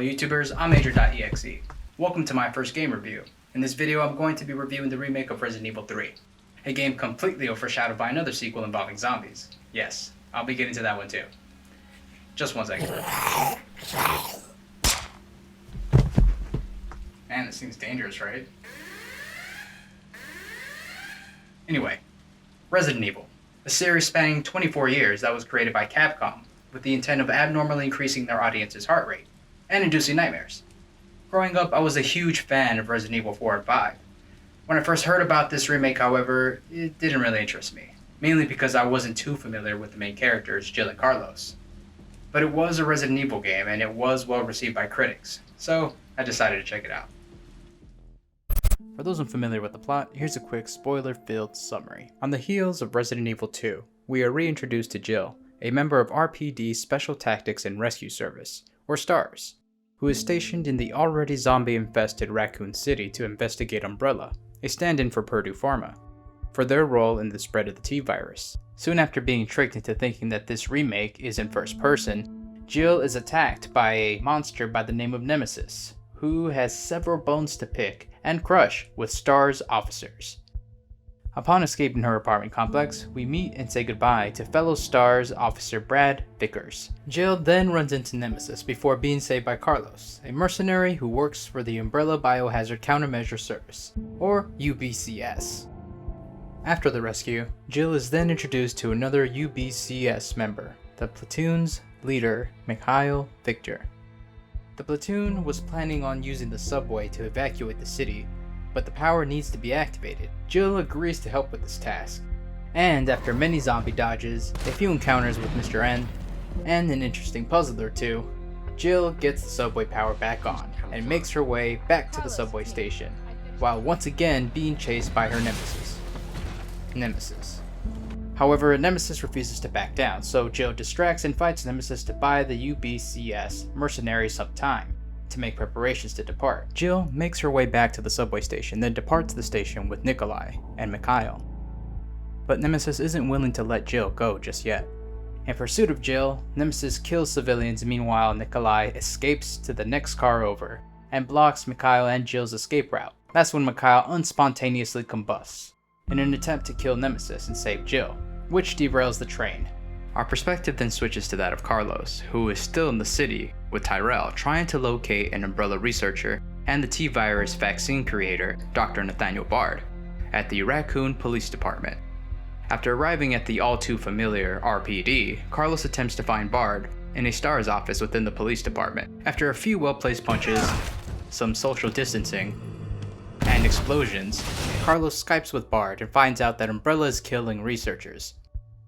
Hello YouTubers, I'm Adrian.EXE. Welcome to my first game review. In this video I'm going to be reviewing the remake of Resident Evil 3, a game completely overshadowed by another sequel involving zombies. Yes, I'll be getting to that one too. Just one second. Man, this seems dangerous, right? Anyway, Resident Evil, a series spanning 24 years that was created by Capcom with the intent of abnormally increasing their audience's heart rate and inducing nightmares. Growing up, I was a huge fan of Resident Evil 4 and 5. When I first heard about this remake, however, it didn't really interest me, mainly because I wasn't too familiar with the main characters, Jill and Carlos. But it was a Resident Evil game and it was well received by critics, so I decided to check it out. For those unfamiliar with the plot, here's a quick spoiler-filled summary. On the heels of Resident Evil 2, we are reintroduced to Jill, a member of RPD's Special Tactics and Rescue Service, or STARS, who is stationed in the already zombie-infested Raccoon City to investigate Umbrella, a stand-in for Purdue Pharma, for their role in the spread of the T-virus. Soon after being tricked into thinking that this remake is in first person, Jill is attacked by a monster by the name of Nemesis, who has several bones to pick and crush with STARS officers. Upon escaping her apartment complex, we meet and say goodbye to fellow STARS officer Brad Vickers. Jill then runs into Nemesis before being saved by Carlos, a mercenary who works for the Umbrella Biohazard Countermeasure Service, or UBCS. After the rescue, Jill is then introduced to another UBCS member, the platoon's leader, Mikhail Victor. The platoon was planning on using the subway to evacuate the city, but the power needs to be activated. Jill agrees to help with this task, and after many zombie dodges, a few encounters with Mr. N, and an interesting puzzle or two, Jill gets the subway power back on and makes her way back to the subway station, while once again being chased by her Nemesis. However, Nemesis refuses to back down, so Jill distracts and fights Nemesis to buy the UBCS mercenaries some time to make preparations to depart. Jill makes her way back to the subway station, then departs the station with Nikolai and Mikhail. But Nemesis isn't willing to let Jill go just yet. In pursuit of Jill, Nemesis kills civilians. Meanwhile, Nikolai escapes to the next car over and blocks Mikhail and Jill's escape route. That's when Mikhail unspontaneously combusts in an attempt to kill Nemesis and save Jill, which derails the train. Our perspective then switches to that of Carlos, who is still in the city with Tyrell trying to locate an Umbrella researcher and the T-virus vaccine creator, Dr. Nathaniel Bard, at the Raccoon Police Department. After arriving at the all-too-familiar RPD, Carlos attempts to find Bard in a STARS office within the police department. After a few well-placed punches, some social distancing, and explosions, Carlos Skypes with Bard and finds out that Umbrella is killing researchers,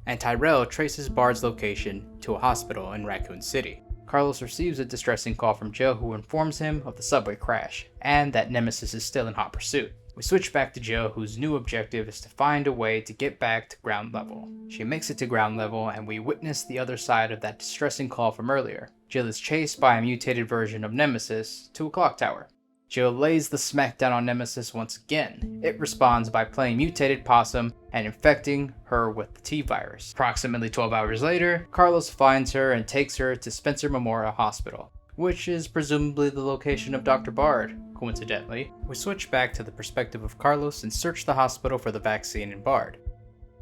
and Tyrell traces Bard's location to a hospital in Raccoon City. Carlos receives a distressing call from Jill, who informs him of the subway crash and that Nemesis is still in hot pursuit. We switch back to Jill, whose new objective is to find a way to get back to ground level. She makes it to ground level and we witness the other side of that distressing call from earlier. Jill is chased by a mutated version of Nemesis to a clock tower. Jill lays the smackdown on Nemesis once again. It responds by playing mutated possum and infecting her with the T-virus. Approximately 12 hours later, Carlos finds her and takes her to Spencer Memorial Hospital, which is presumably the location of Dr. Bard, coincidentally. We switch back to the perspective of Carlos and search the hospital for the vaccine in Bard.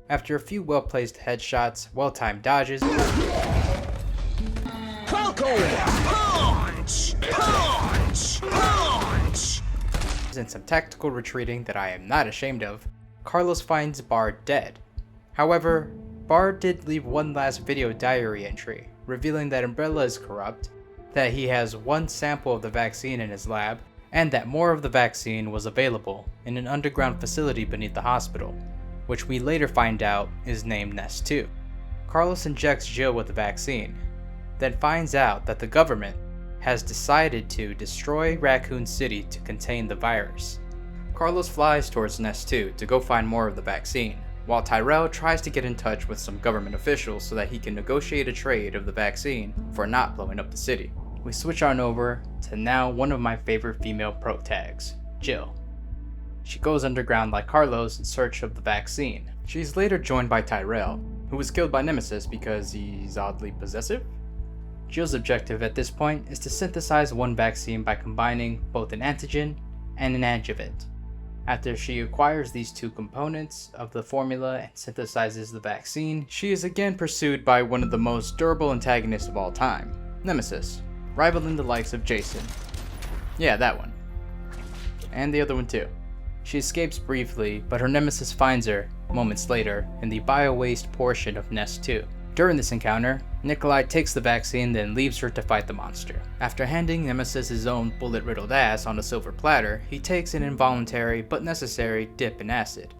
After a few well-placed headshots, well-timed dodges, and some tactical retreating that I am not ashamed of, Carlos finds Bard dead. However, Bard did leave one last video diary entry, revealing that Umbrella is corrupt, that he has one sample of the vaccine in his lab, and that more of the vaccine was available in an underground facility beneath the hospital, which we later find out is named Nest 2. Carlos injects Jill with the vaccine, then finds out that the government has decided to destroy Raccoon City to contain the virus. Carlos flies towards Nest 2 to go find more of the vaccine, while Tyrell tries to get in touch with some government officials so that he can negotiate a trade of the vaccine for not blowing up the city. We switch on over to now one of my favorite female pro tags, Jill. She goes underground like Carlos in search of the vaccine. She's later joined by Tyrell, who was killed by Nemesis because he's oddly possessive. Jill's objective at this point is to synthesize one vaccine by combining both an antigen and an adjuvant. After she acquires these two components of the formula and synthesizes the vaccine, she is again pursued by one of the most durable antagonists of all time, Nemesis, rivaling the likes of Jason. Yeah, that one. And the other one too. She escapes briefly, but her nemesis finds her, moments later, in the bio-waste portion of Nest 2. During this encounter, Nikolai takes the vaccine then leaves her to fight the monster. After handing Nemesis his own bullet-riddled ass on a silver platter, he takes an involuntary but necessary dip in acid.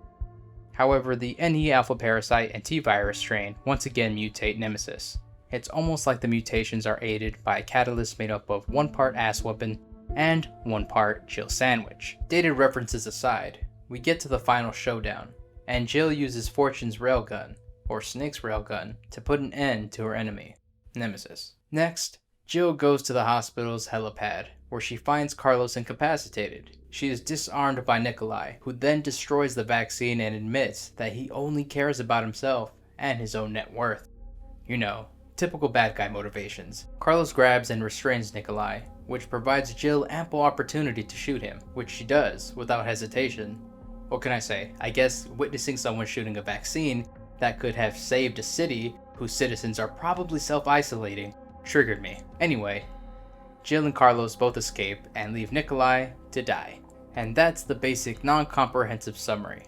However, the NE alpha parasite and T-virus strain once again mutate Nemesis. It's almost like the mutations are aided by a catalyst made up of 1 part ass whooping and 1 part Jill sandwich. Dated references aside, we get to the final showdown, and Jill uses Fortune's railgun, or Snake's railgun, to put an end to her enemy, Nemesis. Next, Jill goes to the hospital's helipad, where she finds Carlos incapacitated. She is disarmed by Nikolai, who then destroys the vaccine and admits that he only cares about himself and his own net worth. You know, typical bad guy motivations. Carlos grabs and restrains Nikolai, which provides Jill ample opportunity to shoot him, which she does without hesitation. What can I say? I guess witnessing someone shooting a vaccine that could have saved a city whose citizens are probably self-isolating triggered me. Anyway, Jill and Carlos both escape and leave Nikolai to die. And that's the basic non-comprehensive summary.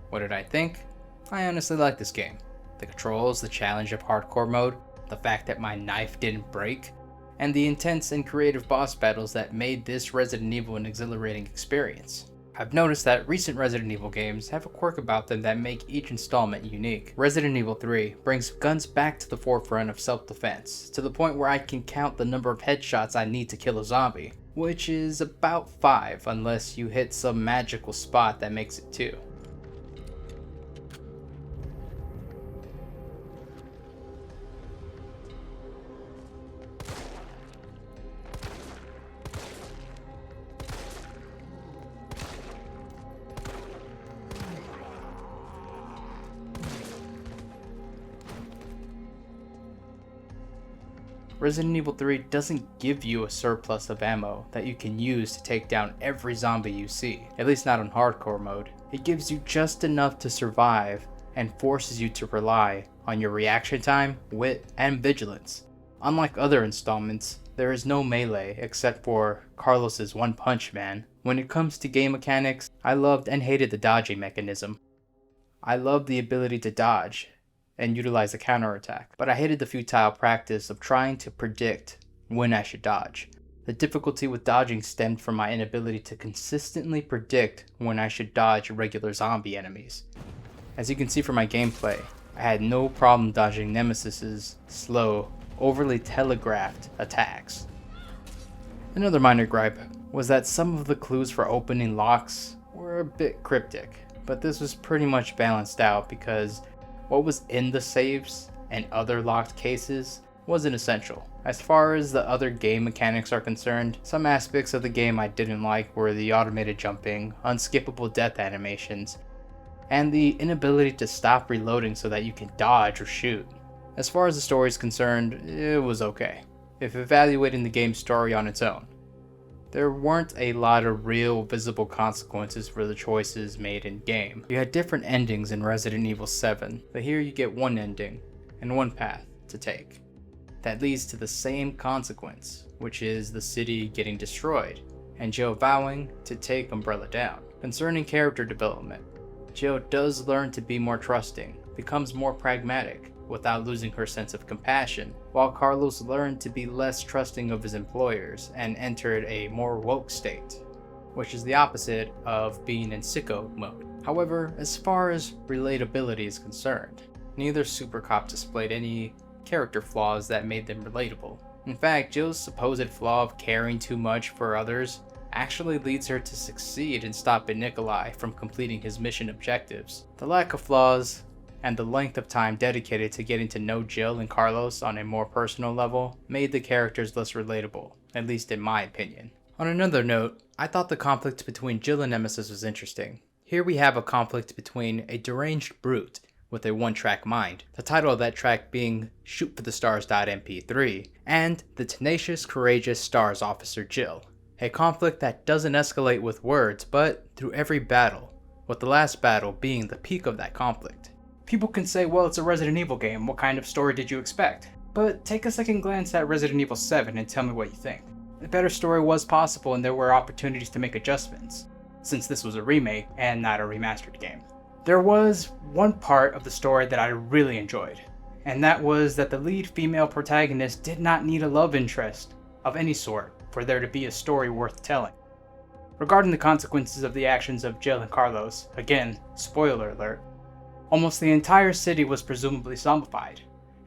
What did I think? I honestly like this game. The controls, the challenge of hardcore mode, the fact that my knife didn't break, and the intense and creative boss battles that made this Resident Evil an exhilarating experience. I've noticed that recent Resident Evil games have a quirk about them that make each installment unique. Resident Evil 3 brings guns back to the forefront of self-defense, to the point where I can count the number of headshots I need to kill a zombie, which is about 5 unless you hit some magical spot that makes it 2. Resident Evil 3 doesn't give you a surplus of ammo that you can use to take down every zombie you see, at least not on hardcore mode. It gives you just enough to survive and forces you to rely on your reaction time, wit, and vigilance. Unlike other installments, there is no melee except for Carlos's One Punch Man. When it comes to game mechanics, I loved and hated the dodging mechanism. I loved the ability to dodge and utilize a counterattack, but I hated the futile practice of trying to predict when I should dodge. The difficulty with dodging stemmed from my inability to consistently predict when I should dodge regular zombie enemies. As you can see from my gameplay, I had no problem dodging Nemesis's slow, overly telegraphed attacks. Another minor gripe was that some of the clues for opening locks were a bit cryptic, but this was pretty much balanced out because what was in the safes and other locked cases wasn't essential. As far as the other game mechanics are concerned, some aspects of the game I didn't like were the automated jumping, unskippable death animations, and the inability to stop reloading so that you can dodge or shoot. As far as the story is concerned, it was okay, if evaluating the game's story on its own. There weren't a lot of real visible consequences for the choices made in game. You had different endings in Resident Evil 7, but here you get one ending and one path to take that leads to the same consequence, which is the city getting destroyed and Jill vowing to take Umbrella down. Concerning character development, Jill does learn to be more trusting, becomes more pragmatic without losing her sense of compassion, while Carlos learned to be less trusting of his employers and entered a more woke state, which is the opposite of being in sicko mode. However, as far as relatability is concerned, neither Super Cop displayed any character flaws that made them relatable. In fact, Jill's supposed flaw of caring too much for others actually leads her to succeed in stopping Nikolai from completing his mission objectives. The lack of flaws and the length of time dedicated to getting to know Jill and Carlos on a more personal level made the characters less relatable, at least in my opinion. On another note, I thought the conflict between Jill and Nemesis was interesting. Here we have a conflict between a deranged brute with a one-track mind, the title of that track being Shoot for the Stars.mp3, and the tenacious, courageous Stars Officer Jill. A conflict that doesn't escalate with words, but through every battle, with the last battle being the peak of that conflict. People can say, well, it's a Resident Evil game, what kind of story did you expect? But take a second glance at Resident Evil 7 and tell me what you think. A better story was possible and there were opportunities to make adjustments, since this was a remake and not a remastered game. There was one part of the story that I really enjoyed, and that was that the lead female protagonist did not need a love interest of any sort for there to be a story worth telling. Regarding the consequences of the actions of Jill and Carlos, again, spoiler alert, almost the entire city was presumably zombified,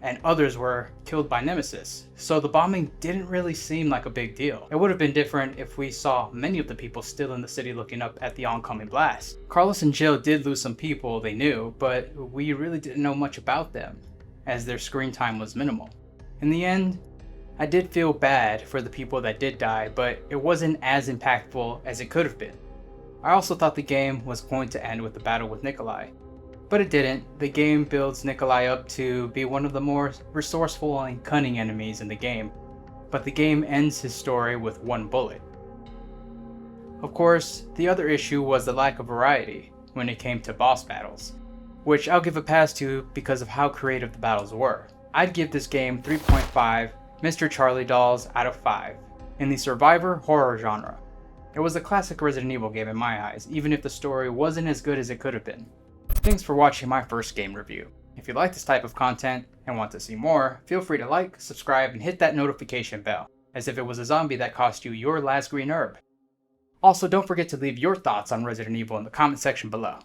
and others were killed by Nemesis, so the bombing didn't really seem like a big deal. It would have been different if we saw many of the people still in the city looking up at the oncoming blast. Carlos and Jill did lose some people they knew, but we really didn't know much about them, as their screen time was minimal. In the end, I did feel bad for the people that did die, but it wasn't as impactful as it could have been. I also thought the game was going to end with the battle with Nikolai, but it didn't. The game builds Nikolai up to be one of the more resourceful and cunning enemies in the game, but the game ends his story with one bullet. Of course, the other issue was the lack of variety when it came to boss battles, which I'll give a pass to because of how creative the battles were. I'd give this game 3.5 Mr. Charlie dolls out of 5 in the survivor horror genre. It was a classic Resident Evil game in my eyes, even if the story wasn't as good as it could have been. Thanks for watching my first game review. If you like this type of content and want to see more, feel free to like, subscribe, and hit that notification bell, as if it was a zombie that cost you your last green herb. Also, don't forget to leave your thoughts on Resident Evil in the comment section below.